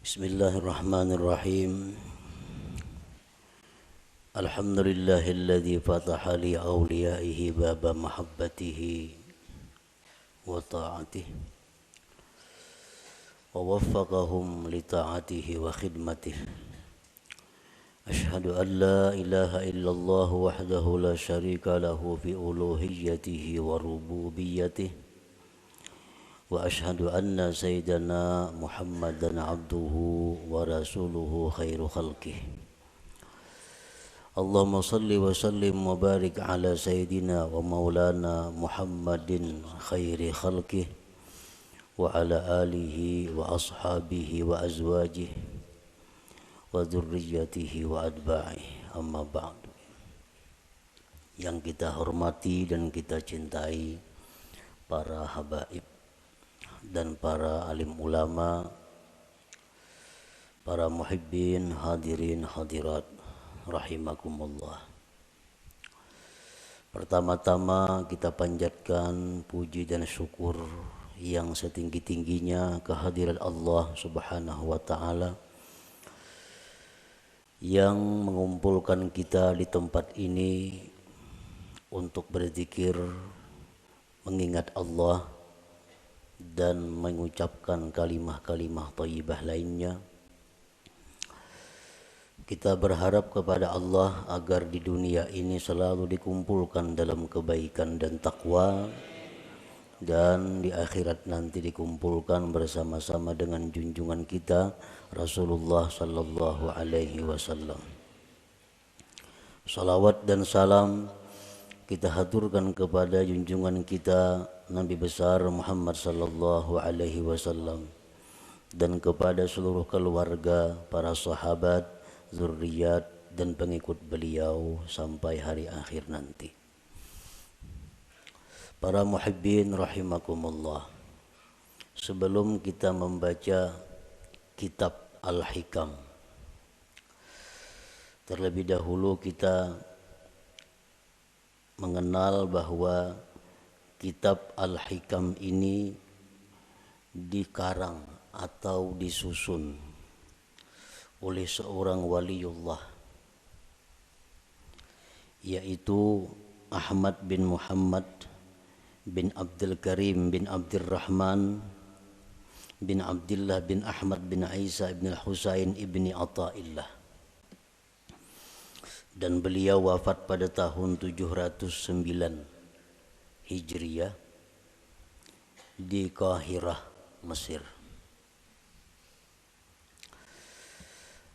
Bismillahirrahmanirrahim. Alhamdulillahilladzi fataha li awliyaihi baba mahabbatihi wa ta'atihi wa waffaqahum li ta'atihi wa khidmatihi. Ashhadu an la ilaha illallah wahdahu la syarika lahu fi uluhiyyatihi wa rububiyyatihi. Wa ashhadu anna sayyidana Muhammadan abduhu wa rasuluhu khairu khalqih. Allahumma salli wa sallim wa barik ala sayyidina wa maulana Muhammadin khairi khalqih wa ala alihi wa ashabihi wa azwajihi wa dzurriyyatihi wa atba'ihi. Amma ba'du. Yang kita hormati dan kita cintai para habaib dan para alim ulama, para muhibbin, hadirin, hadirat, rahimakumullah. Pertama-tama kita panjatkan puji dan syukur yang setinggi-tingginya kehadirat Allah Subhanahu wa ta'ala yang mengumpulkan kita di tempat ini untuk berzikir, mengingat Allah dan mengucapkan kalimah-kalimah thayyibah lainnya. Kita berharap kepada Allah agar di dunia ini selalu dikumpulkan dalam kebaikan dan takwa, dan di akhirat nanti dikumpulkan bersama-sama dengan junjungan kita Rasulullah sallallahu alaihi wasallam. Salawat dan salam kita haturkan kepada junjungan kita Nabi besar Muhammad sallallahu alaihi wasallam dan kepada seluruh keluarga, para sahabat, zuriat dan pengikut beliau sampai hari akhir nanti. Para muhibbin rahimakumullah. Sebelum kita membaca kitab Al-Hikam, terlebih dahulu kita mengenal bahwa kitab Al-Hikam ini dikarang atau disusun oleh seorang waliullah, yaitu Ahmad bin Muhammad bin Abdul Karim bin Abdurrahman bin Abdullah bin Ahmad bin Isa bin Husain ibni Athaillah, dan beliau wafat pada tahun 709 Hijriyah di Qahirah, Mesir.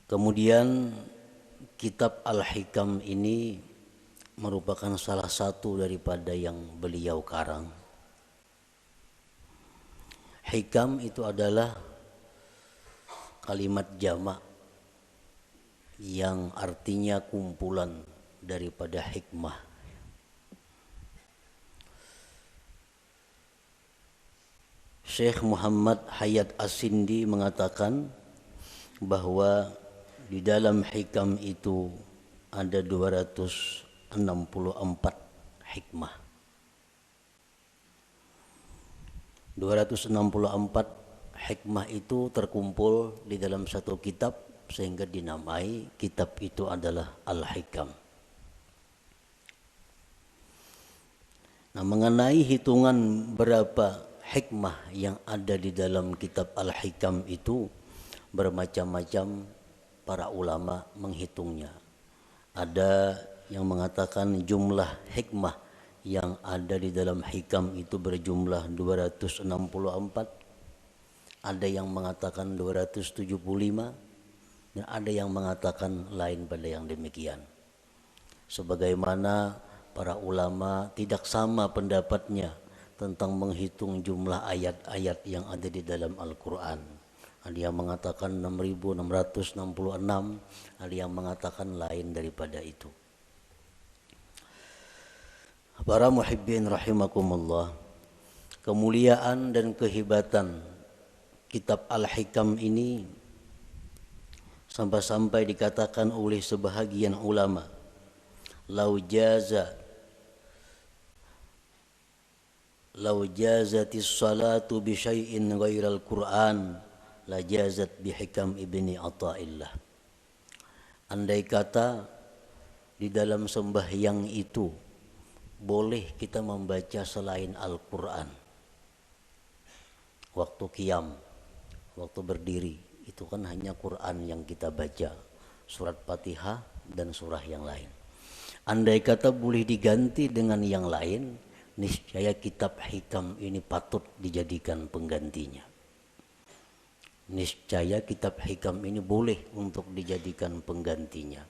Kemudian kitab Al-Hikam ini merupakan salah satu daripada yang beliau karang. Hikam itu adalah kalimat jamak yang artinya kumpulan daripada hikmah. Syekh Muhammad Hayat As-Sindi mengatakan bahwa di dalam hikam itu ada 264 hikmah. 264 hikmah itu terkumpul di dalam satu kitab sehingga dinamai kitab itu adalah Al-Hikam. Nah, mengenai hitungan berapa hikmah yang ada di dalam kitab Al-Hikam itu bermacam-macam para ulama menghitungnya. Ada yang mengatakan jumlah hikmah yang ada di dalam hikam itu berjumlah 264. Ada yang mengatakan 275 dan ada yang mengatakan lain pada yang demikian. Sebagaimana para ulama tidak sama pendapatnya tentang menghitung jumlah ayat-ayat yang ada di dalam Al-Quran. Ada yang mengatakan 6.666, ada yang mengatakan lain daripada itu. Para muhibbin rahimakumullah, kemuliaan dan kehebatan kitab Al-Hikam ini sampai-sampai dikatakan oleh sebahagian ulama, lau jazatis salatu bi syai'in ghairal Qur'an la jazat bihikam ibni Athaillah. Andai kata di dalam sembahyang itu boleh kita membaca selain Al-Quran, waktu qiyam, waktu berdiri, itu kan hanya Quran yang kita baca, surat Fatihah dan surah yang lain. Andai kata boleh diganti dengan yang lain, niscaya kitab hikam ini patut dijadikan penggantinya. Niscaya kitab hikam ini boleh untuk dijadikan penggantinya.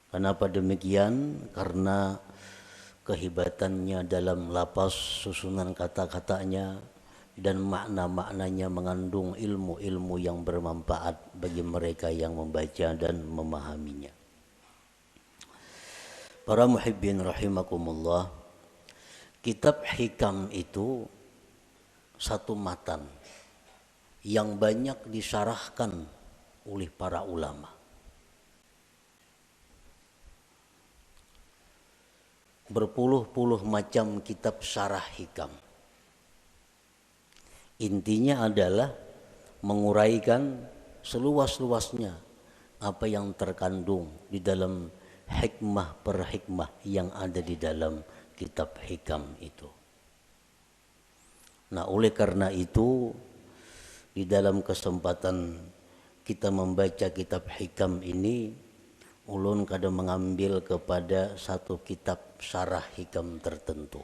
Kenapa demikian? Karena kehebatannya dalam lapas, susunan kata-katanya, dan makna-maknanya mengandung ilmu-ilmu yang bermanfaat bagi mereka yang membaca dan memahaminya. Para muhibbin rahimakumullah, kitab hikam itu satu matan yang banyak disyarahkan oleh para ulama. Berpuluh-puluh macam kitab syarah hikam. Intinya adalah menguraikan seluas-luasnya apa yang terkandung di dalam hikmah per hikmah yang ada di dalam kitab hikam itu. Nah, oleh karena itu di dalam kesempatan kita membaca kitab hikam ini, ulun kadang mengambil kepada satu kitab syarah hikam tertentu.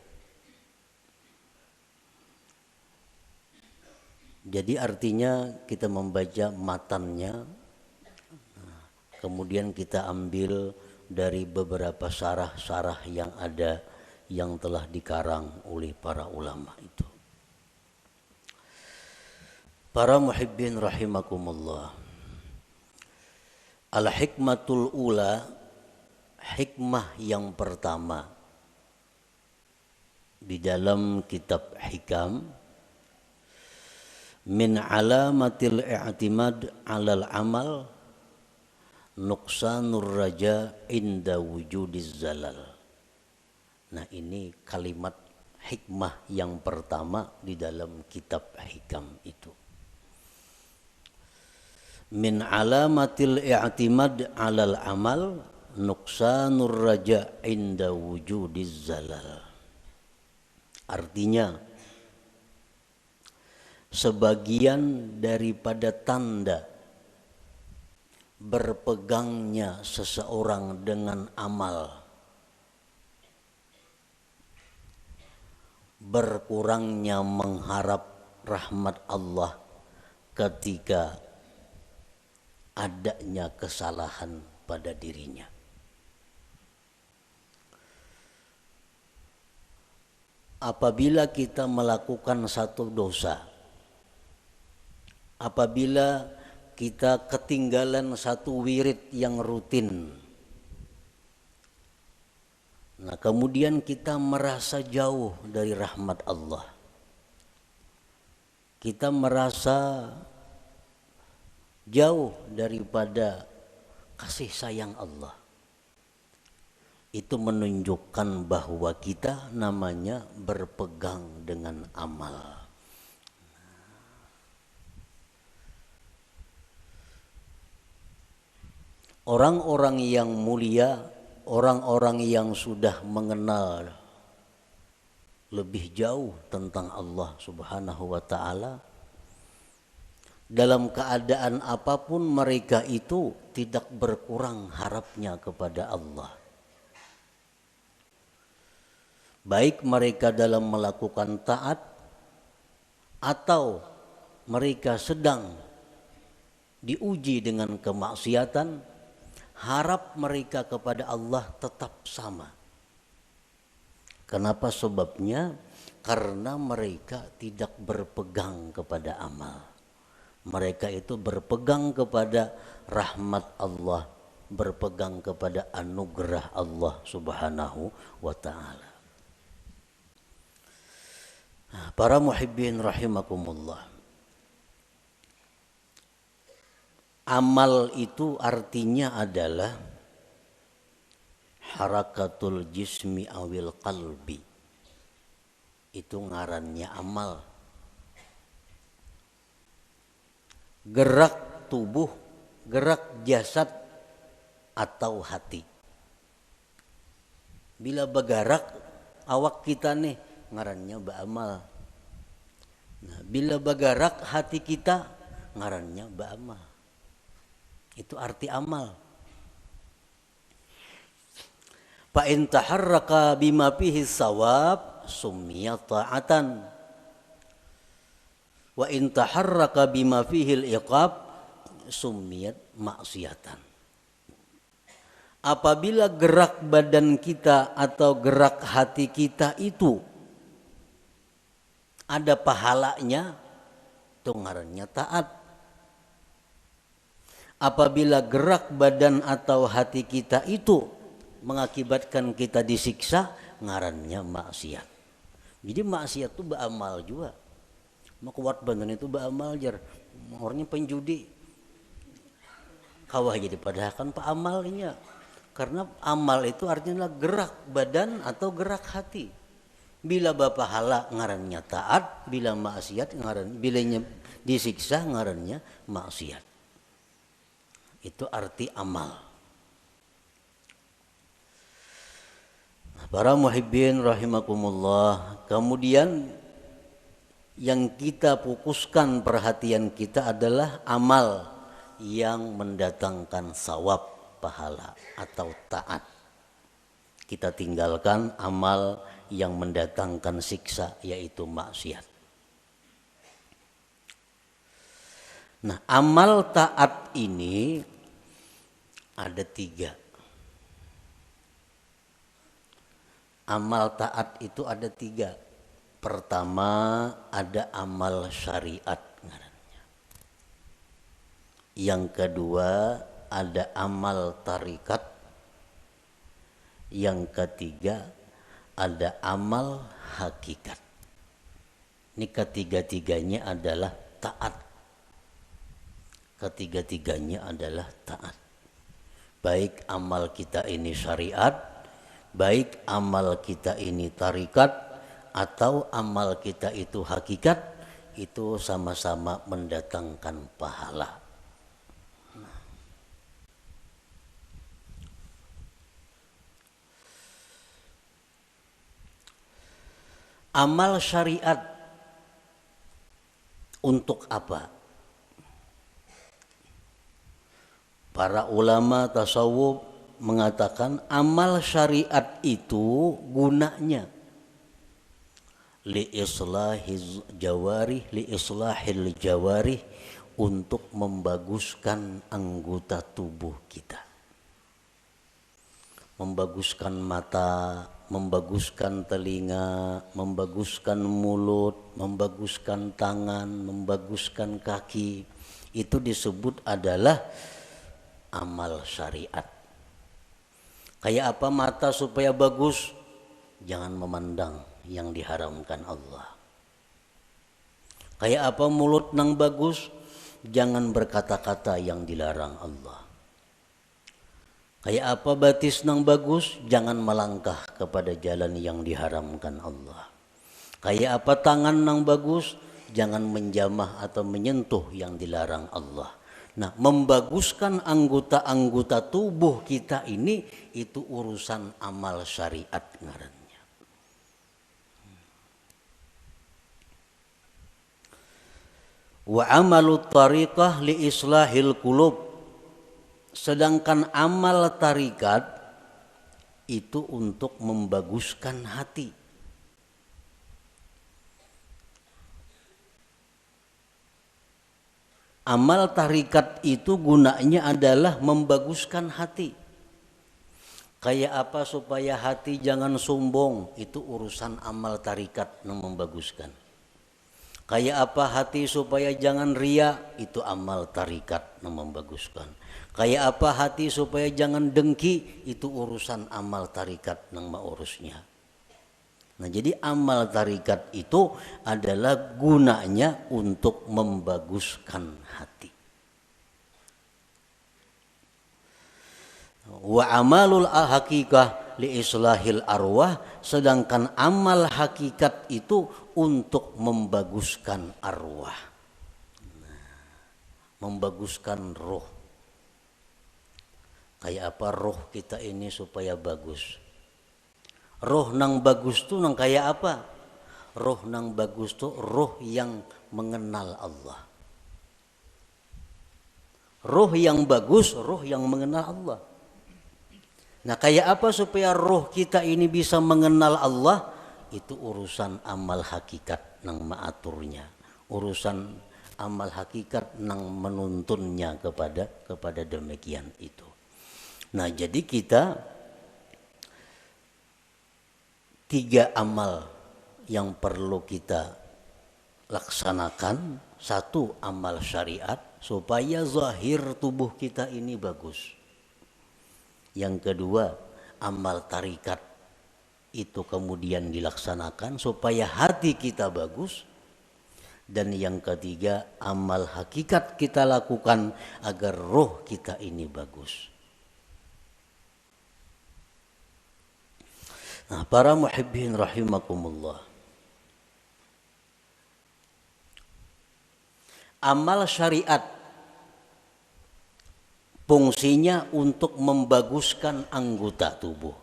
Jadi artinya kita membaca matannya, kemudian kita ambil dari beberapa syarah-syarah yang ada yang telah dikarang oleh para ulama itu. Para muhibbin rahimakumullah, al-hikmatul ula, hikmah yang pertama di dalam kitab hikam, min alamatil i'timad 'alal amal nuqsanur raja inda wujudiz zalal. Nah, ini kalimat hikmah yang pertama di dalam kitab hikam itu. Min alamatil i'timad 'alal amal nuqsanur raja inda wujudiz zalal. Artinya, sebagian daripada tanda berpegangnya seseorang dengan amal, berkurangnya mengharap rahmat Allah ketika adanya kesalahan pada dirinya. Apabila kita melakukan satu dosa, apabila kita ketinggalan satu wirid yang rutin, nah kemudian kita merasa jauh dari rahmat Allah, kita merasa jauh daripada kasih sayang Allah, itu menunjukkan bahwa kita namanya berpegang dengan amal. Orang-orang yang mulia, orang-orang yang sudah mengenal lebih jauh tentang Allah Subhanahu wa ta'ala, dalam keadaan apapun mereka itu tidak berkurang harapnya kepada Allah. Baik mereka dalam melakukan taat atau mereka sedang diuji dengan kemaksiatan, harap mereka kepada Allah tetap sama. Kenapa sebabnya? Karena mereka tidak berpegang kepada amal. Mereka itu berpegang kepada rahmat Allah, berpegang kepada anugerah Allah Subhanahu wa ta'ala. Para muhibbin rahimakumullah, amal itu artinya adalah harakatul jismi awil qalbi. Itu ngarannya amal. gerak tubuh, gerak jasad atau hati. Bila bergerak awak kita nih ngarannya beramal. Nah, bila bergerak hati kita ngarannya beramal. Itu arti amal. Fa in taharraka bima fihi sawab summiya ta'atan. Wa in taharraka bima fihi al-iqab summiyat maksiatan. Apabila gerak badan kita atau gerak hati kita itu ada pahalanya, itu ngarannya taat. Apabila gerak badan atau hati kita itu mengakibatkan kita disiksa, ngarannya maksiat. Jadi maksiat itu beramal juga. Makuat badan itu beramal jar. Orangnya penjudi. Kawah jadi padahal kan pak amalnya. Karena amal itu artinya gerak badan atau gerak hati. Bila bapahala ngarannya taat, bila maksiat bilanya disiksa ngarannya maksiat. Itu arti amal. Para muhibbin rahimakumullah, kemudian yang kita fokuskan perhatian kita adalah amal yang mendatangkan sawab, pahala atau taat. Kita tinggalkan amal yang mendatangkan siksa, yaitu maksiat. Nah, amal taat ini ada 3. Amal taat itu ada 3. Pertama ada amal syariat ngarannya. Yang kedua ada amal tarikat. Yang ketiga ada amal hakikat. Ini ketiga-tiganya adalah taat. Ketiga-tiganya adalah taat. Baik amal kita ini syariat, baik amal kita ini tarikat, atau amal kita itu hakikat, itu sama-sama mendatangkan pahala. Amal syariat untuk apa? Para ulama tasawuf mengatakan amal syariat itu gunanya li islahil jawarih, untuk membaguskan anggota tubuh kita. Membaguskan mata, membaguskan telinga, membaguskan mulut, membaguskan tangan, membaguskan kaki. Itu disebut adalah amal syariat. Kayak apa mata supaya bagus? Jangan memandang yang diharamkan Allah. Kayak apa mulut nang bagus? Jangan berkata-kata yang dilarang Allah. Kayak apa batis nang bagus? Jangan melangkah kepada jalan yang diharamkan Allah. Kayak apa tangan nang bagus? Jangan menjamah atau menyentuh yang dilarang Allah. Nah, membaguskan anggota-anggota tubuh kita ini itu urusan amal syariat ngarannya. Wa amalut tariqah li islahil qulub. Sedangkan amal tarikat itu untuk membaguskan hati. Amal tarikat itu gunanya adalah membaguskan hati. Kayak apa supaya hati jangan sombong, itu urusan amal tarikat yang membaguskan. Kayak apa hati supaya jangan ria, itu amal tarikat yang membaguskan. Kayak apa hati supaya jangan dengki, itu urusan amal tarikat yang mengurusnya. Nah, jadi amal tarikat itu adalah gunanya untuk membaguskan hati. Wa amalul hakikah li islahil arwah, sedangkan amal hakikat itu untuk membaguskan arwah. membaguskan roh. Kayak apa roh kita ini supaya bagus? Roh nang bagus tuh nang kayak apa? Roh nang bagus tuh roh yang mengenal Allah. Roh yang bagus, roh yang mengenal Allah. Nah, kayak apa supaya roh kita ini bisa mengenal Allah? Itu urusan amal hakikat nang maaturnya. Urusan amal hakikat nang menuntunnya kepada demikian itu. Nah, jadi kita 3 amal yang perlu kita laksanakan. 1, amal syariat supaya zahir tubuh kita ini bagus. Yang kedua, amal tarikat itu kemudian dilaksanakan supaya hati kita bagus. Dan yang ketiga, amal hakikat kita lakukan agar roh kita ini bagus. Nah, para muhibbin rahimakumullah, amal syariat fungsinya untuk membaguskan anggota tubuh.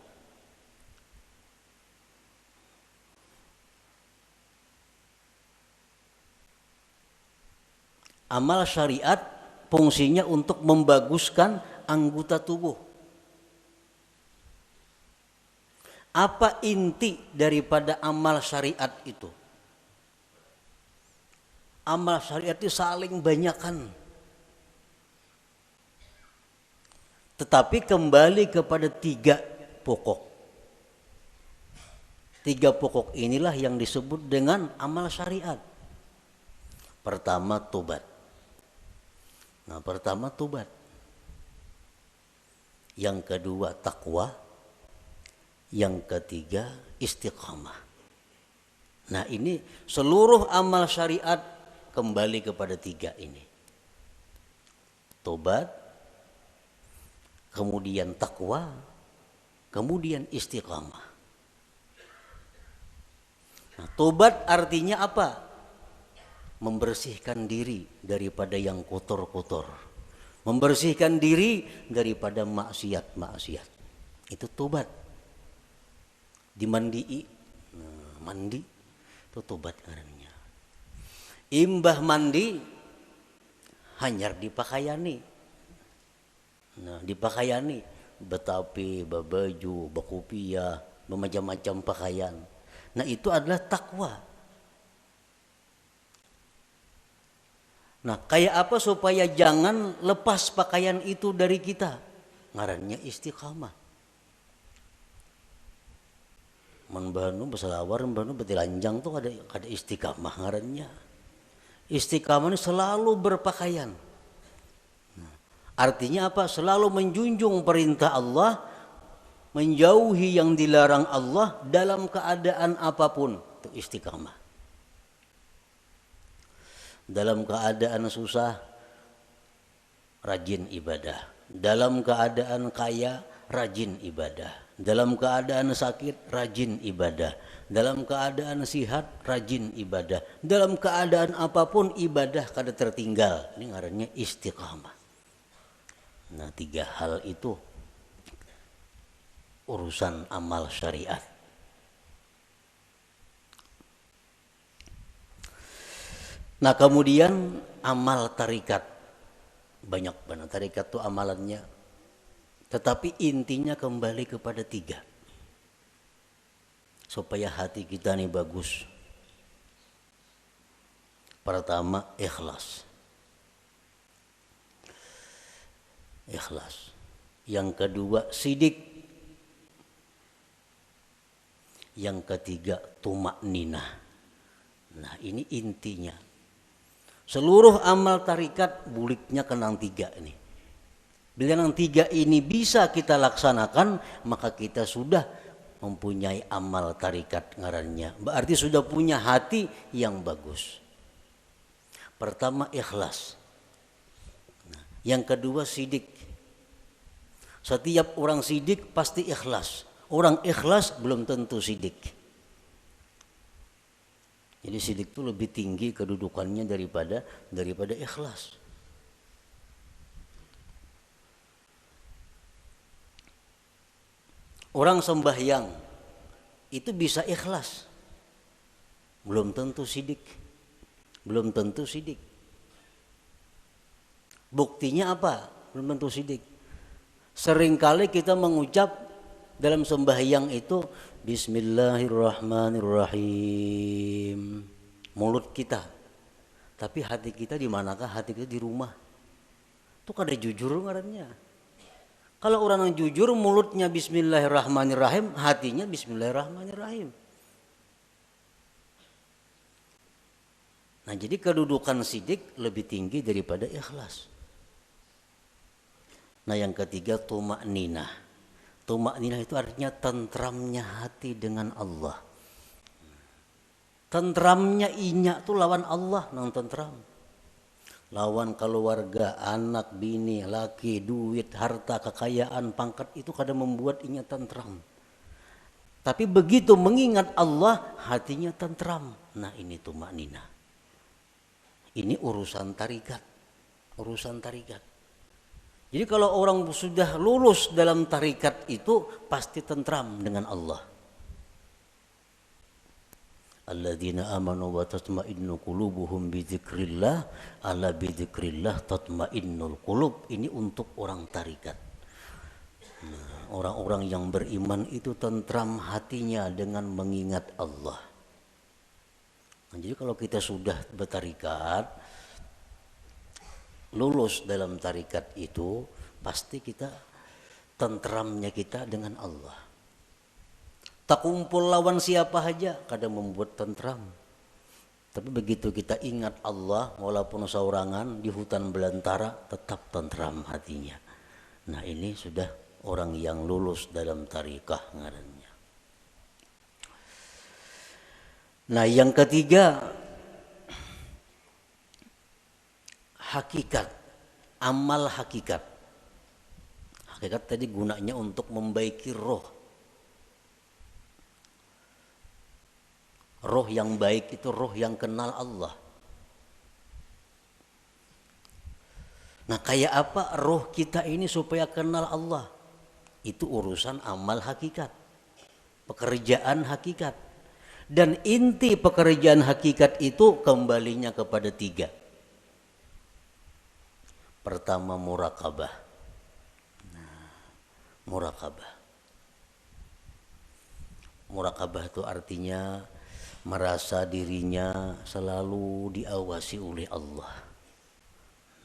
Amal syariat fungsinya untuk membaguskan anggota tubuh. Apa inti daripada amal syariat itu? Amal syariat itu saling banyakkan. Tetapi kembali kepada 3 pokok. 3 pokok inilah yang disebut dengan amal syariat. Pertama, tobat. Nah, pertama tobat. Yang kedua, takwa. Yang ketiga, istiqamah. Nah, ini seluruh amal syariat kembali kepada 3 ini. Tobat, kemudian takwa, kemudian istiqamah. Nah, tobat artinya apa? Membersihkan diri daripada yang kotor-kotor. Membersihkan diri daripada maksiat-maksiat. Itu tobat. Dimandii. Nah, mandi itu tobat karena. Imbah mandi hanyar dipakaiani. Nah, dipakaiani betapi, babaju, bakupia, bermacam-macam pakaian. Nah, itu adalah takwa. Nah, kayak apa supaya jangan lepas pakaian itu dari kita? Ngarannya istiqamah. Menbanu beselawar, menbanu betilanjang tuh ada istiqamah ngarannya. Istiqamah ini selalu berpakaian. Nah, artinya apa? Selalu menjunjung perintah Allah, menjauhi yang dilarang Allah dalam keadaan apapun. Itu istiqamah. Dalam keadaan susah, rajin ibadah. Dalam keadaan kaya, rajin ibadah. Dalam keadaan sakit, rajin ibadah. Dalam keadaan sihat, rajin ibadah. Dalam keadaan apapun ibadah kada tertinggal. Ini ngarannya istiqamah. Nah, 3 hal itu urusan amal syariat. Nah, kemudian amal tarikat. Banyak banget tarikat itu amalannya. Tetapi intinya kembali kepada 3. Supaya hati kita ini bagus. Pertama, ikhlas. Ikhlas. Yang kedua, sidik. Yang ketiga, tumakninah. Nah, ini intinya. Seluruh amal tarikat buliknya kenang 3 ini. Bila yang 3 ini bisa kita laksanakan, maka kita sudah mempunyai amal tarikat ngarannya. Berarti sudah punya hati yang bagus. Pertama, ikhlas. Nah, yang kedua, sidik. Setiap orang sidik pasti ikhlas. Orang ikhlas belum tentu sidik. Jadi sidik itu lebih tinggi kedudukannya daripada ikhlas. Orang sembahyang itu bisa ikhlas, belum tentu sidik. Belum tentu sidik. Buktinya apa? Belum tentu sidik. Seringkali kita mengucap dalam sembahyang itu Bismillahirrahmanirrahim. Mulut kita. Tapi hati kita di manakah? Hati kita di rumah. Itu kada jujur ngarannya. Kalau orang yang jujur mulutnya Bismillahirrahmanirrahim, hatinya Bismillahirrahmanirrahim. Nah, jadi kedudukan sidik lebih tinggi daripada ikhlas. Nah, yang ketiga tumakninah. Tumakninah itu artinya tentramnya hati dengan Allah. Tentramnya inya tuh lawan Allah nang tentram. Lawan keluarga, anak, bini, laki, duit, harta, kekayaan, pangkat itu kadang membuat inya tentram. Tapi begitu mengingat Allah, hatinya tentram. Nah, ini tumakninah. Ini urusan tarikat. Urusan tarikat. Jadi kalau orang sudah lulus dalam tarikat itu pasti tentram dengan Allah. Alladzina amanu wa tatma'innu qulubuhum bidzikrillah, ala bidzikrillah tatma'innul qulub. Ini untuk orang tarikat. Nah, orang-orang yang beriman itu tentram hatinya dengan mengingat Allah. Nah, jadi kalau kita sudah bertarikat, lulus dalam tarikat itu, pasti kita tentramnya kita dengan Allah. Tak kumpul lawan siapa saja, kadang membuat tentram. Tapi begitu kita ingat Allah, walaupun saurangan di hutan belantara, tetap tentram hatinya. Nah, ini sudah orang yang lulus dalam tarikah ngarannya. Nah, yang ketiga hakikat, amal hakikat. Hakikat tadi gunanya untuk membaiki roh. Roh yang baik itu roh yang kenal Allah. Nah, kayak apa roh kita ini supaya kenal Allah? Itu urusan amal hakikat, pekerjaan hakikat. Dan inti pekerjaan hakikat itu kembalinya kepada tiga. Pertama murakabah. Nah, murakabah. Murakabah itu artinya merasa dirinya selalu diawasi oleh Allah.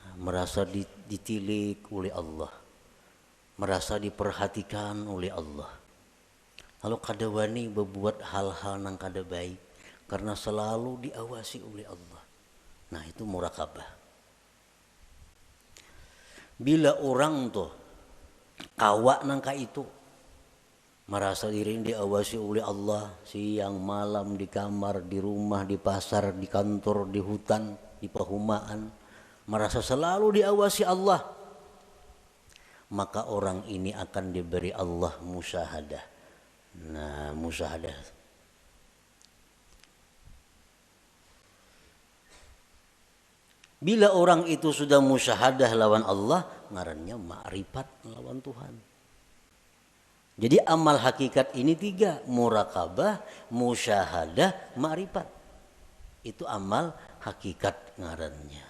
Nah, merasa ditilik oleh Allah. Merasa diperhatikan oleh Allah. Lalu kada wani berbuat hal-hal yang kada baik karena selalu diawasi oleh Allah. Nah, itu murakabah. Bila orang tuh kawak nangka itu merasa diri diawasi oleh Allah siang malam, di kamar, di rumah, di pasar, di kantor, di hutan, di perumahan, merasa selalu diawasi Allah, maka orang ini akan diberi Allah musyahadah. Nah, musyahadah. Bila orang itu sudah musyahadah lawan Allah, ngarannya ma'rifat lawan Tuhan. Jadi amal hakikat ini tiga, murakabah, musyahadah, ma'rifat. Itu amal hakikat ngarannya.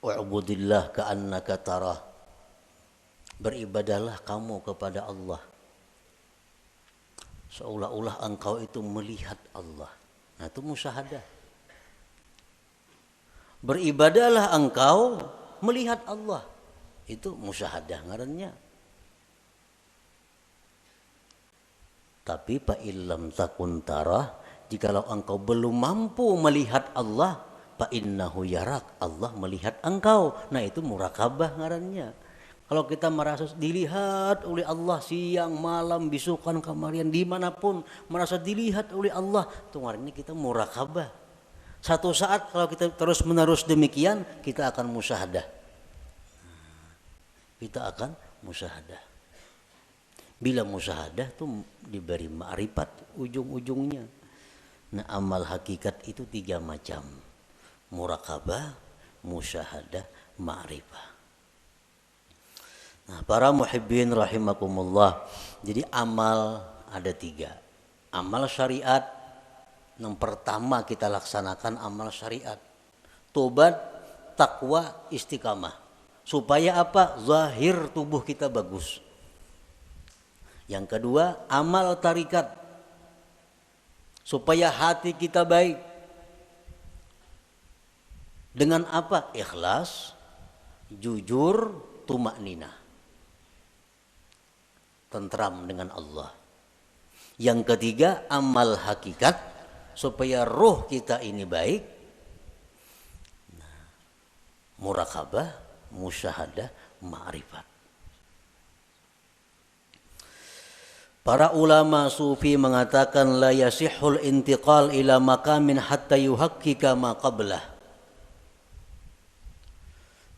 Wa'budillah ka'annaka tarah. Beribadahlah kamu kepada Allah seolah-olah engkau itu melihat Allah. Nah, itu musyahadah. Beribadahlah engkau melihat Allah. Itu musyahadah ngarannya. Tapi fa illam takun tarah, jikalau engkau belum mampu melihat Allah, fa innahu yarak, Allah melihat engkau. Nah, itu murakabah ngarannya. Kalau kita merasa dilihat oleh Allah siang malam bisukan kamarian dimanapun merasa dilihat oleh Allah, itu ngarannya kita murakabah. Satu saat kalau kita terus menerus demikian, kita akan musyahadah. Kita akan musyahadah. Bila musyahadah tuh diberi ma'rifat ujung-ujungnya. Nah, amal hakikat itu tiga macam. Murakabah, musyahadah, ma'rifah. Nah, para muhibbin rahimakumullah. Jadi amal ada 3. Amal syariat, yang pertama kita laksanakan amal syariat. Tobat, takwa, istiqamah. Supaya apa? Zahir tubuh kita bagus. Yang kedua, amal tarikat. Supaya hati kita baik. Dengan apa? Ikhlas, jujur, tumakninah. Tentram dengan Allah. Yang ketiga, amal hakikat, supaya roh kita ini baik. Murakabah, musyahadah, ma'rifat. Para ulama sufi mengatakan la yasihul intiqal ila maqamin hatta yuhaqqika ma qablah.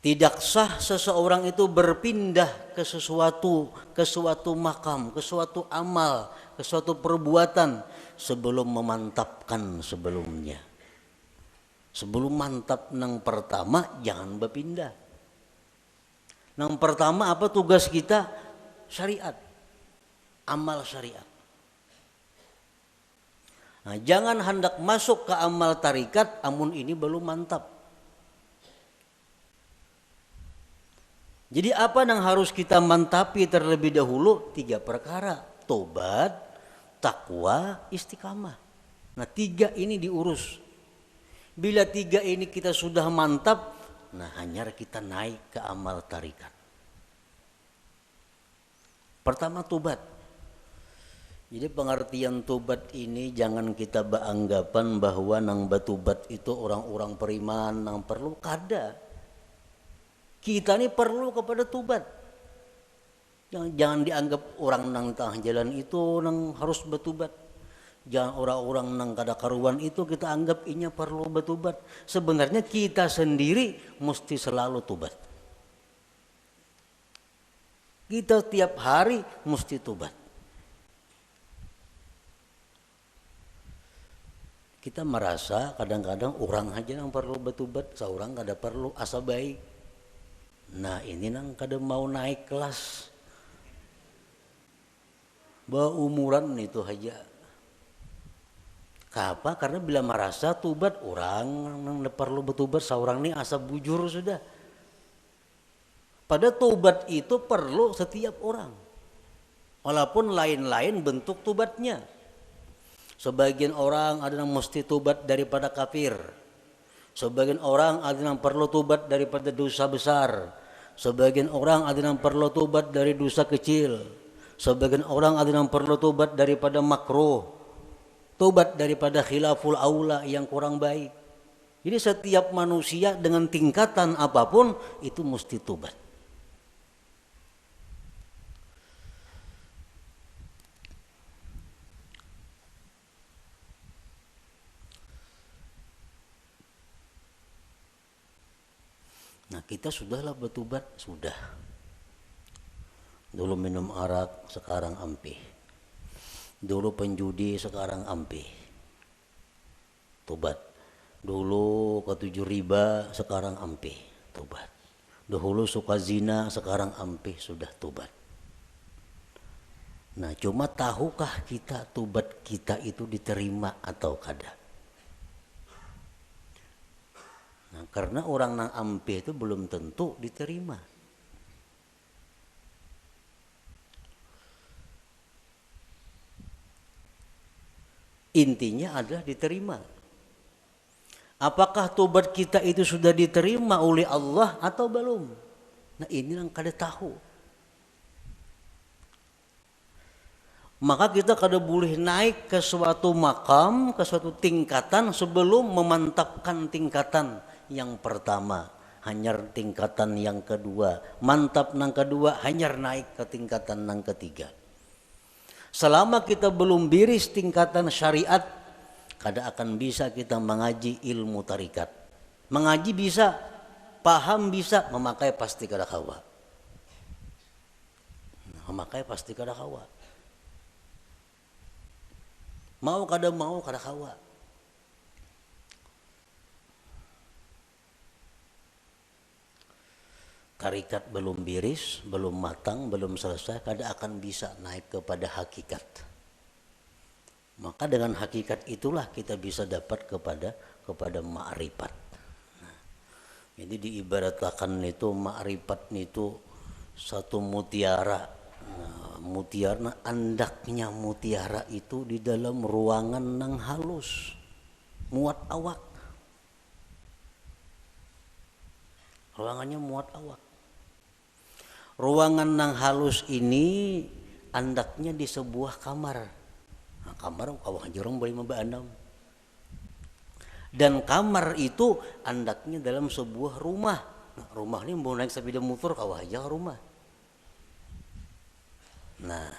Tidak sah seseorang itu berpindah ke suatu makam, ke suatu amal, ke suatu perbuatan sebelum memantapkan sebelumnya. Sebelum mantap nang pertama jangan berpindah. Nang pertama apa tugas kita? Syariat. Amal syariat. Nah, jangan hendak masuk ke amal tarikat amun ini belum mantap. Jadi apa yang harus kita mantapi terlebih dahulu? 3 perkara. Tobat, takwa, istiqamah. Nah 3 ini diurus. Bila 3 ini kita sudah mantap, nah hanya kita naik ke amal tarikat. Pertama tobat. Jadi pengertian tobat ini jangan kita beranggapan bahwa nang batubat itu orang-orang beriman nang perlu kada. Kita ini perlu kepada tobat. Jangan dianggap orang nang tengah jalan itu nang harus bertobat. Jangan orang-orang nang kada karuan itu kita anggap inya perlu bertobat. Sebenarnya kita sendiri mesti selalu tobat. Kita tiap hari mesti tobat. Kita merasa kadang-kadang orang aja yang perlu bertobat, seorang kada perlu, asa baik. Nah ini nang kada mau naik kelas. Umuran itu aja. Kenapa? Karena bila merasa tobat orang nang perlu bertobat, seorang ini asa bujur sudah. Pada tobat itu perlu setiap orang. Walaupun lain-lain bentuk tobatnya. Sebagian orang ada yang mesti tobat daripada kafir. Sebagian orang ada yang perlu tobat daripada dosa besar. Sebagian orang ada yang perlu tobat dari dosa kecil. Sebagian orang ada yang perlu tobat daripada makruh. Tobat daripada khilaful aula yang kurang baik. Jadi setiap manusia dengan tingkatan apapun itu mesti tobat. Nah kita sudahlah bertobat, sudah. Dulu minum arak, sekarang ampih. Dulu penjudi, sekarang ampih. Tobat. Dulu ketujuh riba, sekarang ampih. Tobat. Dahulu suka zina, sekarang ampih, sudah tobat. Nah cuma tahukah kita tobat kita itu diterima atau kada? Nah, karena orang nang ampih itu belum tentu diterima. Intinya adalah diterima. Apakah tobat kita itu sudah diterima oleh Allah atau belum? Nah ini yang kada tahu. Maka kita kada boleh naik ke suatu makam, ke suatu tingkatan sebelum memantapkan tingkatan yang pertama, hanyar tingkatan yang kedua, mantap nang kedua, hanyar naik ke tingkatan nang ketiga. Selama kita belum biris tingkatan syariat, kada akan bisa kita mengaji ilmu tarikat. Mengaji bisa, paham bisa, memakai pasti kada kawa. Memakai pasti kada kawa. Mau kada kawa. tarikat belum biris, belum matang, belum selesai, kada akan bisa naik kepada hakikat. Maka dengan hakikat itulah kita bisa dapat kepada ma'rifat. Nah, jadi diibaratkan itu ma'rifat itu satu mutiara. Nah, mutiara andaknya mutiara itu di dalam ruangan nang halus, muat awak. Ruangannya muat awak. Ruangan nang halus ini andaknya di sebuah kamar. Nah, kamar kawah jorong boleh membaandam. Dan kamar itu andaknya dalam sebuah rumah. Nah, rumah ini mau naik sepeda motor kawah aja ke rumah. Nah,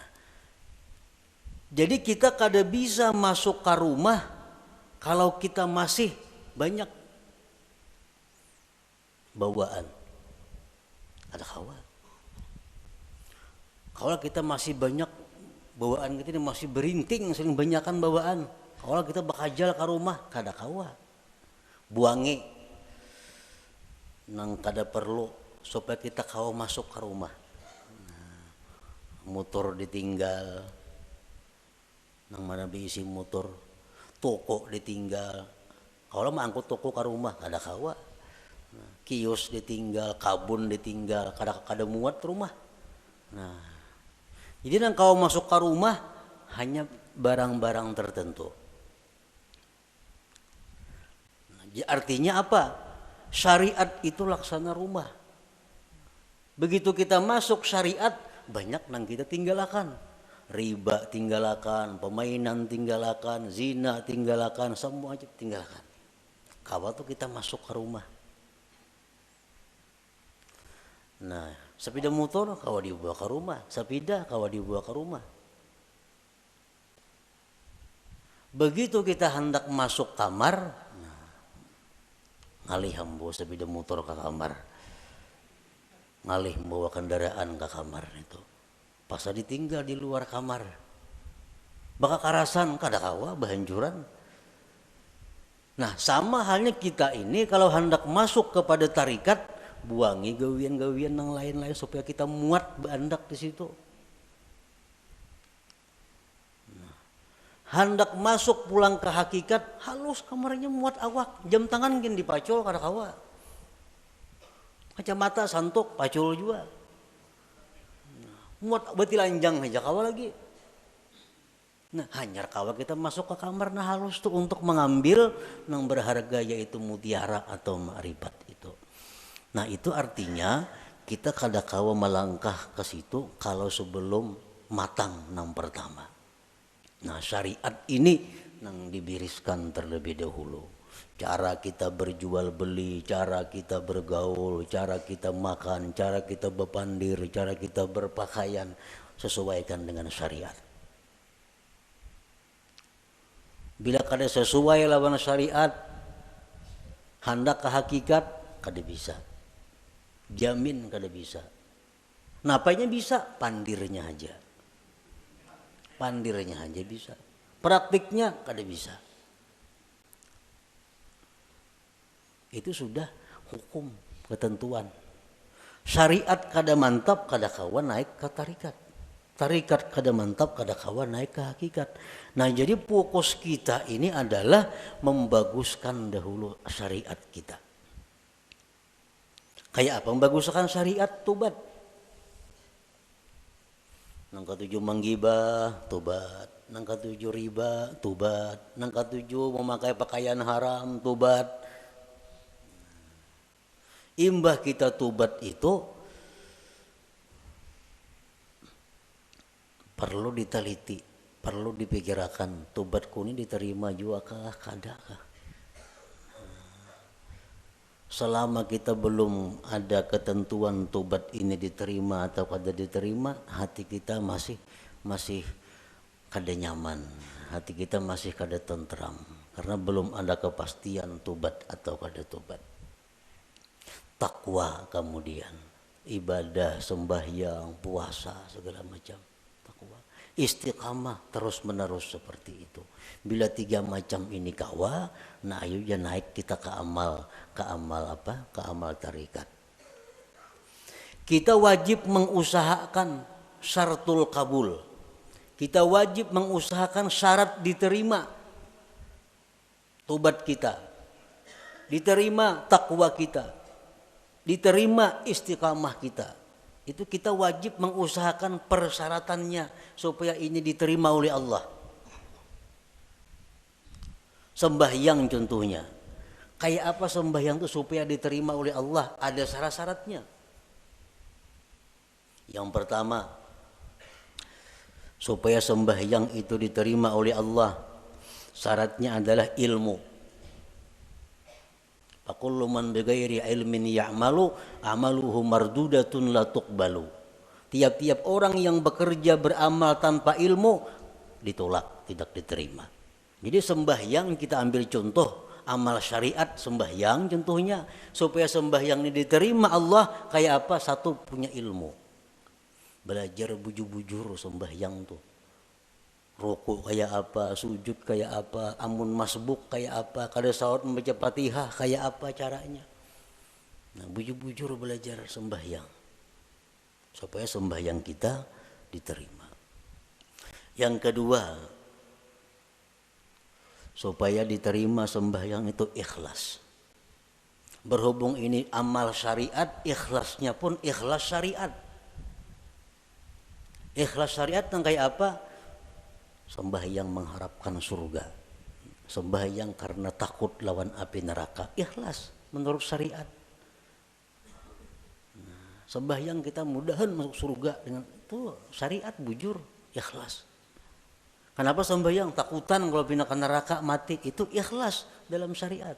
jadi kita kada bisa masuk ke rumah kalau kita masih banyak bawaan. Ada kawan. Kalau kita masih banyak bawaan kita ini masih berinting, sering banyakan bawaan. Kalau kita bakajal ke rumah, kada kawa. Buangi nang kada perlu supaya kita kawa masuk ke rumah. Nah, motor ditinggal, nang mana diisi motor, toko ditinggal. Kalau mangkut toko ke rumah, kada kawa. Nah, kios ditinggal, kabun ditinggal, kada muat rumah. Nah, jadi nang kau masuk ke rumah hanya barang-barang tertentu. Nah, artinya apa? Syariat itu laksana rumah. Begitu kita masuk syariat, banyak nang kita tinggalkan. Riba tinggalkan, permainan tinggalkan, zina tinggalkan, semua aja tinggalkan. Kawa tuh kita masuk ke rumah. Nah, sepeda motor kawa dibawa ke rumah, sepeda kawa dibawa ke rumah. Begitu kita hendak masuk kamar, nah, ngalih bawa sepeda motor ke kamar, ngalih bawa kendaraan ke kamar itu, pas ditinggal di luar kamar, baka karasan kada kawa bahanjuran. Nah, sama halnya kita ini kalau hendak masuk kepada tarikat, buangi gawian-gawian yang lain-lain supaya kita muat bandak di situ. Nah, hendak masuk pulang ke hakikat, halus kamarnya muat awak, jam tangan gin dipacul kada kawa. Kacamata santok pacul juga. Nah, muat beti lanjang aja kawa lagi. Nah, hanyar kawa kita masuk ke kamar nah halus tuh untuk mengambil yang berharga yaitu mutiara atau ma'rifat itu. Nah, itu artinya kita kada kawa melangkah ke situ kalau sebelum matang nang pertama. Nah, syariat ini nang dibiriskan terlebih dahulu. Cara kita berjual beli, cara kita bergaul, cara kita makan, cara kita berpandir, cara kita berpakaian sesuaikan dengan syariat. Bila kada sesuai lawan syariat, hendak ke hakikat kada bisa. Jamin kada bisa. Napanya bisa? Pandirnya aja. Pandirnya aja bisa. Praktiknya kada bisa. Itu sudah hukum, ketentuan. Syariat kada mantap kada kawan naik ke tarikat. Tarikat kada mantap kada kawan naik ke hakikat. Nah, jadi fokus kita ini adalah membaguskan dahulu syariat kita. Kayak apa membaguskan syariat? Tobat. Nang ketujuh menggibah, tobat. Nang ketujuh riba, tobat. Nang ketujuh memakai pakaian haram, tobat. Imbah kita tobat itu perlu diteliti, perlu dipikirkan. Tobatku ini diterima juga kah, kada kah? Selama kita belum ada ketentuan tobat ini diterima atau kada diterima, hati kita masih kada nyaman, hati kita masih kada tentram karena belum ada kepastian tobat atau kada tobat. Takwa kemudian ibadah, sembahyang, puasa segala macam. Takwa, istiqamah terus menerus seperti itu. Bila 3 macam ini kawa, nah ayo ya naik kita ke amal apa? Ke amal tarikat. Kita wajib mengusahakan syaratul kabul. Kita wajib mengusahakan syarat diterima tobat kita, diterima takwa kita, diterima istiqamah kita. Itu kita wajib mengusahakan persyaratannya supaya ini diterima oleh Allah. Sembahyang contohnya. Kayak apa sembahyang itu supaya diterima oleh Allah? Ada syarat-syaratnya. Yang pertama, supaya sembahyang itu diterima oleh Allah, syaratnya adalah ilmu. Fakullu man bighairi ilmin ya'malu amaluhu mardudatun la tuqbalu. Tiap-tiap orang yang bekerja beramal tanpa ilmu ditolak, tidak diterima. Jadi sembahyang kita ambil contoh amal syariat sembahyang contohnya, supaya sembahyang ini diterima Allah kayak apa? Satu, punya ilmu. Belajar bujur-bujur sembahyang tuh. Rukuk kayak apa, sujud kayak apa, amun masbuk kayak apa, kada salat membaca Fatihah kayak apa caranya. Nah, bujur-bujur belajar sembahyang supaya sembahyang kita diterima. Yang kedua, supaya diterima sembahyang itu ikhlas. Berhubung ini amal syariat, ikhlasnya pun ikhlas syariat. Ikhlas syariat yang kayak apa? Sembahyang mengharapkan surga, sembahyang karena takut lawan api neraka, ikhlas menurut syariat. Sembahyang kita mudahan masuk surga dengan itu syariat bujur, ikhlas. Kenapa sembahyang? Takutan kalau pindah ke neraka mati, itu ikhlas dalam syariat.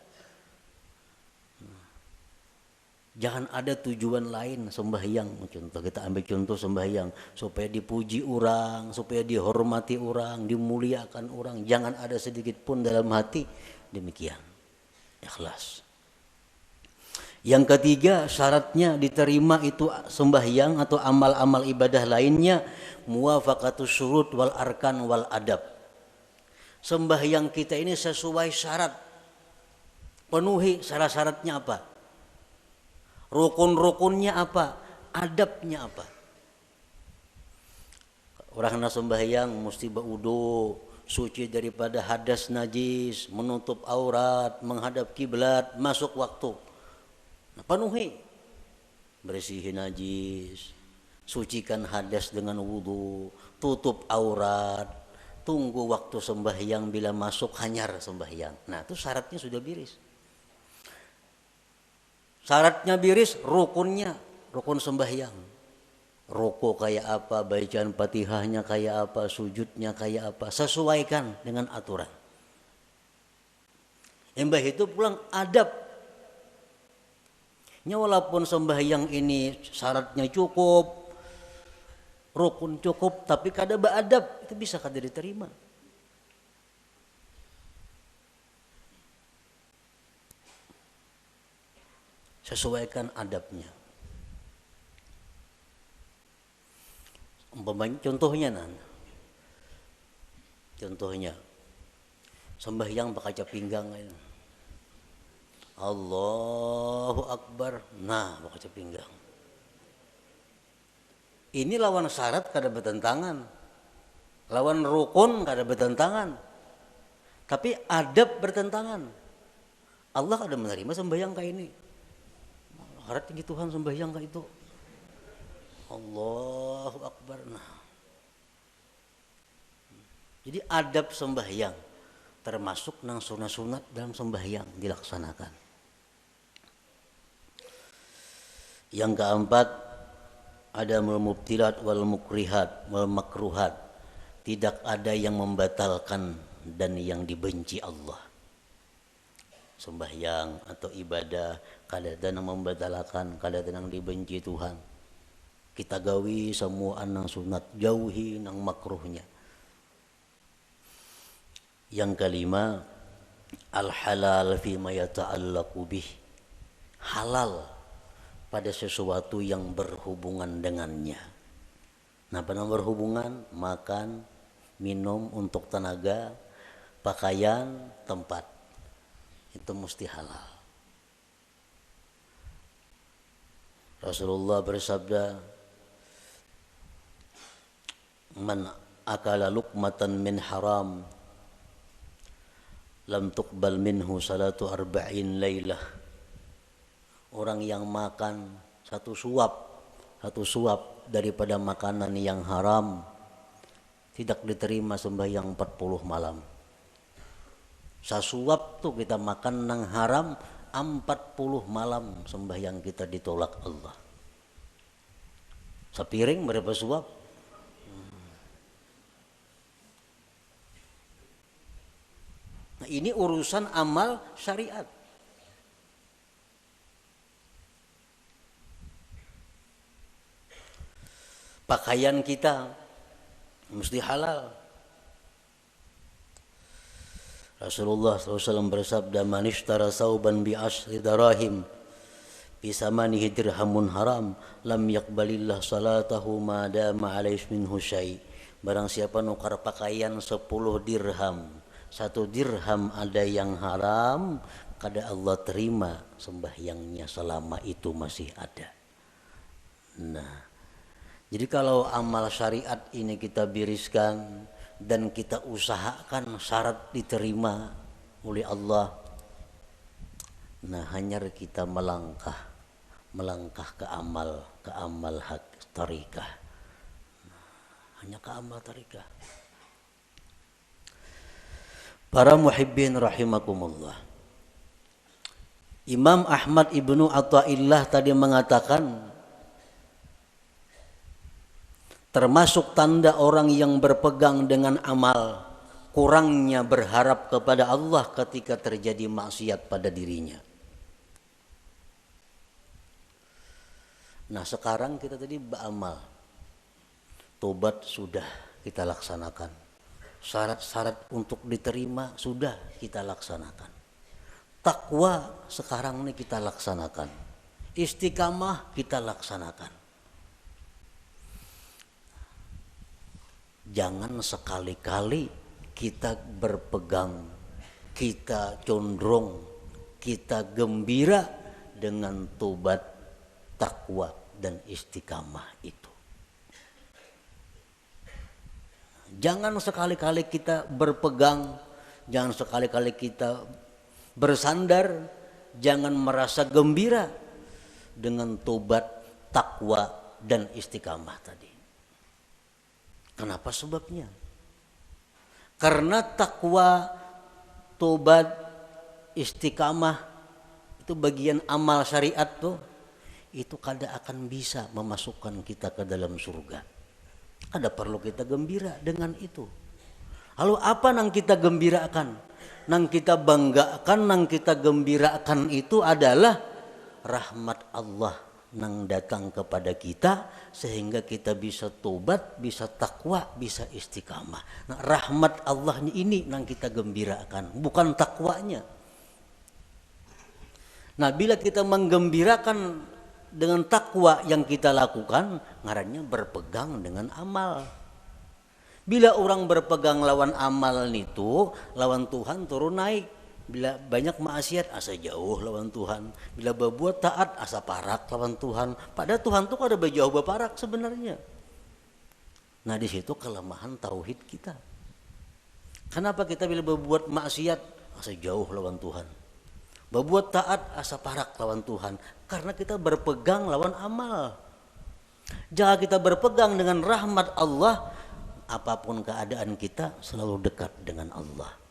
Jangan ada tujuan lain sembahyang. Contoh, kita ambil contoh sembahyang supaya dipuji orang, supaya dihormati orang, dimuliakan orang. Jangan ada sedikit pun dalam hati demikian. Ikhlas. Yang ketiga, syaratnya diterima itu sembahyang atau amal-amal ibadah lainnya, muwafaqatus syurut wal arkan wal adab. Sembahyang kita ini sesuai syarat. Penuhi syarat-syaratnya apa? Rukun-rukunnya apa? Adabnya apa? Orang hendak sembahyang mesti berwudu, suci daripada hadas najis, menutup aurat, menghadap kiblat, masuk waktu. Nah, penuhi. Bersihin najis, sucikan hadas dengan wudu, tutup aurat, tunggu waktu sembahyang, bila masuk hanyar sembahyang. Nah, itu syaratnya sudah biris. Syaratnya biris, rukunnya, rukun sembahyang. Rukuk kayak apa, bacaan Fatihahnya kayak apa, sujudnya kayak apa, sesuaikan dengan aturan. Embah itu pulang adab. Walaupun sembahyang ini syaratnya cukup, rukun cukup, tapi kada beadab, itu bisa kada diterima. Sesuaikan adabnya. Contohnya contohnya sembahyang pakai pinggang itu. Allahu Akbar, nah pakai pinggang. Ini lawan syarat kada bertentangan, lawan rukun kada bertentangan, tapi adab bertentangan. Allah kada menerima sembahyang kayak ini. Harap tinggi Tuhan sembahyang kayak itu. Allahu Akbar. Nah. Jadi adab sembahyang termasuk nang sunat-sunat dalam sembahyang dilaksanakan. Yang keempat, ada mubtilat wal mukrihat wal makruhat. Tidak ada yang membatalkan dan yang dibenci Allah. Sembahyang atau ibadah kadang-kadang membatalkan, kadang-kadang dibenci Tuhan. Kita gawi semua nang sunat, jauhi nang makruhnya. Yang kelima, al halal fi ma yata'allaqu bih. Halal pada sesuatu yang berhubungan dengannya. Nah, pada berhubungan, makan, minum untuk tenaga, pakaian, tempat. Itu mesti halal. Rasulullah bersabda, man akala luqmatan min haram lam tuqbal minhu salatu arba'in lailah. Orang yang makan satu suap daripada makanan yang haram tidak diterima sembahyang 40 malam. Sasuap tuh kita makan nang haram 40 malam sembahyang kita ditolak Allah. Sepiring berapa suap? Nah, ini urusan amal syariat. Pakaian kita mesti halal. Rasulullah SAW bersabda, man ishtara sauban bi ashri darahim bisamanihi dirhamun haram lam yaqbalillah salatahu ma dama alaihi minhu syai. Barang siapa nukar pakaian 10 dirham, 1 dirham ada yang haram, kada Allah terima sembahyangnya selama itu masih ada. Nah, jadi kalau amal syariat ini kita biriskan dan kita usahakan syarat diterima oleh Allah, nah hanya kita melangkah ke amal hak tarikah, hanya ke amal tarikah. Para muhibbin rahimakumullah, Imam Ahmad ibnu Athaillah tadi mengatakan, termasuk tanda orang yang berpegang dengan amal, kurangnya berharap kepada Allah ketika terjadi maksiat pada dirinya. Nah, sekarang kita tadi beramal, tobat sudah kita laksanakan, syarat-syarat untuk diterima sudah kita laksanakan, takwa sekarang ini kita laksanakan, istiqamah kita laksanakan. Jangan sekali-kali kita berpegang, kita condong, kita gembira dengan tobat, takwa dan istiqamah itu. Jangan sekali-kali kita berpegang, jangan sekali-kali kita bersandar, jangan merasa gembira dengan tobat, takwa dan istiqamah tadi. Kenapa sebabnya? Karena takwa, tobat, istiqamah itu bagian amal syariat tuh, itu kada akan bisa memasukkan kita ke dalam surga. Ada perlu kita gembira dengan itu. Lalu apa nang kita gembirakan? Nang kita banggakan, nang kita gembirakan itu adalah rahmat Allah nang datang kepada kita sehingga kita bisa tobat, bisa takwa, bisa istiqamah. Nah, rahmat Allahnya ini nang kita gembirakan, bukan takwanya. Nah, bila kita menggembirakan dengan takwa yang kita lakukan, ngarannya berpegang dengan amal. Bila orang berpegang lawan amal itu, lawan Tuhan turun naik. Bila banyak maksiat asa jauh lawan Tuhan, bila berbuat taat asa parak lawan Tuhan. Padahal Tuhan tuh ada berjauh berparak sebenarnya. Nah, di situ kelemahan tauhid kita. Kenapa kita bila berbuat maksiat asa jauh lawan Tuhan, berbuat taat asa parak lawan Tuhan? Karena kita berpegang lawan amal. Jangan kita berpegang dengan rahmat Allah, apapun keadaan kita selalu dekat dengan Allah.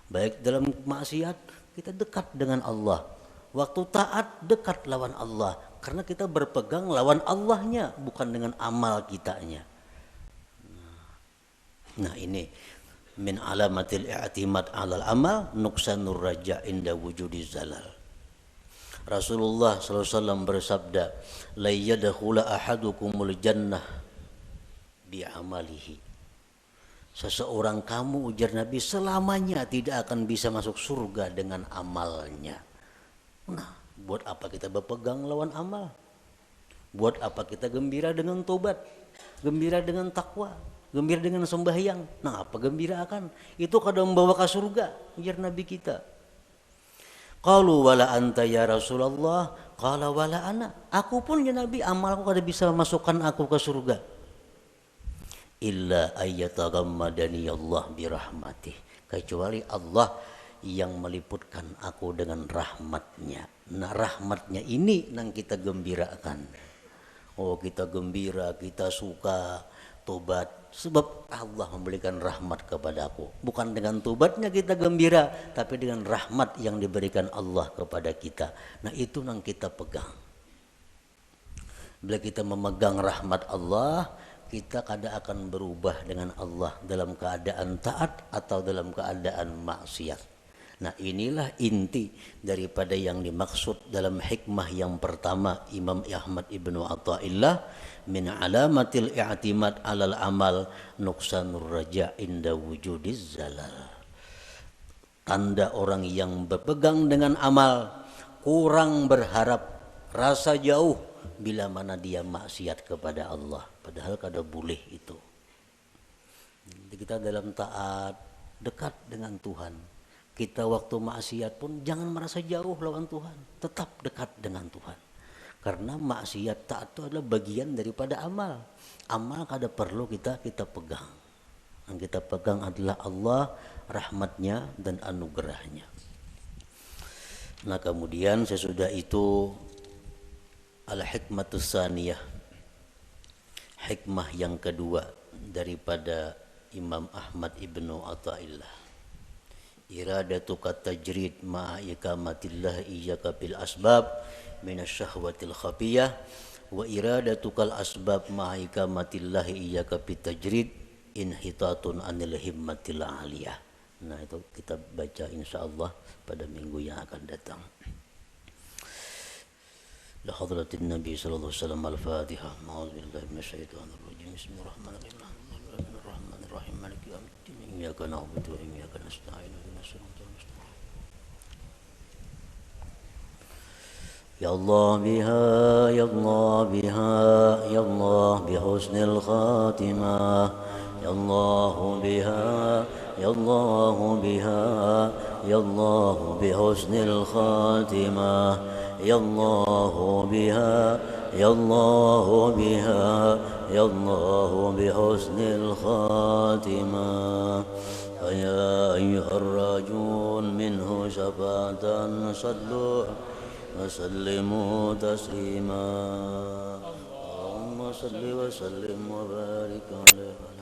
Baik dalam maksiat kita dekat dengan Allah, waktu taat dekat lawan Allah, karena kita berpegang lawan Allahnya, bukan dengan amal kitanya. Nah, ini min alamatil i'timad 'alal amal nuqsanur raja inda wujudiz zalal. Rasulullah SAW bersabda, la yadkhula ahadukumul jannah bi amalihi. Seseorang kamu, ujar Nabi, selamanya tidak akan bisa masuk surga dengan amalnya. Nah, buat apa kita berpegang lawan amal? Buat apa kita gembira dengan tobat, gembira dengan takwa, gembira dengan sembahyang? Nah, apa gembira akan? Itu kadang membawa ke surga, ujar Nabi kita. Qalu wala anta ya Rasulullah, Qala wala ana, aku pun ya Nabi, amalku kada bisa masukkan aku ke surga. Illa ayyatagammadani Allah birahmatih, kecuali Allah yang meliputkan aku dengan rahmatnya. Nah rahmatnya ini yang kita gembirakan. Oh kita gembira, kita suka tobat sebab Allah memberikan rahmat kepada aku. Bukan dengan tobatnya kita gembira, tapi dengan rahmat yang diberikan Allah kepada kita. Nah itu yang kita pegang. Bila kita memegang rahmat Allah, kita kada akan berubah dengan Allah dalam keadaan taat atau dalam keadaan maksiat. Nah inilah inti daripada yang dimaksud dalam hikmah yang pertama Imam Ahmad Ibnu Athaillah, min alamatil i'timad alal amal nuksanur raja inda wujudiz zalal. Tanda orang yang berpegang dengan amal, kurang berharap, rasa jauh bila mana dia maksiat kepada Allah, padahal kada boleh itu. Jadi kita dalam taat dekat dengan Tuhan. Kita waktu maksiat pun jangan merasa jauh lawan Tuhan, tetap dekat dengan Tuhan. Karena maksiat taat itu adalah bagian daripada amal. Amal kada perlu kita pegang. Yang kita pegang adalah Allah, rahmatnya dan anugerahnya. Nah kemudian sesudah itu al-hikmatus saniyah, hikmah yang kedua daripada Imam Ahmad Ibnu Athaillah. Iradatuka tajrid ma'a ikamatillah iyyaka bil asbab minasyahwatil khafiyah wa iradatukal asbab ma'a ikamatillah iyyaka bit tajrid inhitatun anil himmatil aliyah. Nah itu kita baca insyaallah pada minggu yang akan datang. La hadratin Nabi sallallahu alaihi wasallam al-Fatihah. A'udzubillahi minasyaitonir rajim. Bismillahirrahmanirrahim. Bismillahirrahmanirrahim. Maliki yaumiddin. Iyyaka na'budu wa iyyaka nasta'in. Ya Allah biha, ya Allah biha, ya Allah bihusnil khatimah. Ya Allah biha, ya Allah biha, ya Allah bihusnil khatimah. Ya Allah biha, ya Allah biha, ya Allah bihusnil khatimah. Ya ayyuhar rajun minhu syafatan sallu وسلموا تسليما اللهم صل وسلم وبارك عليه